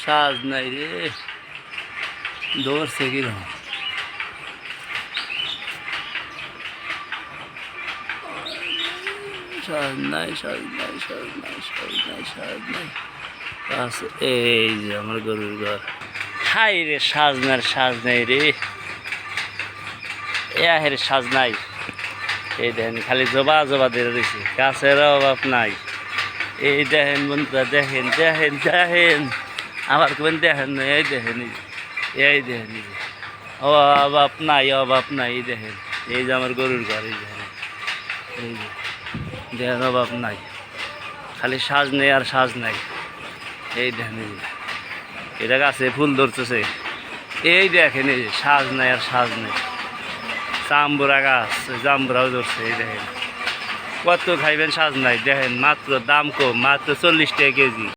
সাজ নাই রে, ধরছে কিরকম। সাজ নাই, সাজ নাই, সাজ নাই, সাজ নাই, সাজ নাই। এই যে আমার গরুর ঘর। হাই রে, সাজ নাই রে, এর সাজ নাই। এই দেখেন খালি জবা জবা দিয়ে রয়েছে, গাছের অভাব নাই। এই দেখেন বন্ধুরা, দেখেন দেখেন দেখেন, আবার কেমন দেখেন, এই দেখেন, এই দেখেন, অভাব নাই, অভাব নাই। এই দেখেন, এই যে আমার গরুর ঘর, এই দেখেন, এই যে দেখেন, অভাব নাই, খালি সাজ নেই আর সাজ নাই। এই দেখেন, এই যে এটা গাছে ফুল ধরতেছে, এই দেখেন, এই যে সাজ নাই আর সাজ নেই। জাম্বুরা গাছ, জাম্বুরাও ধরছে, এই দেখেন। কত খাইবেন সাজ নাই, দেখেন মাত্র দাম কম, মাত্র 40 টাকা কেজি।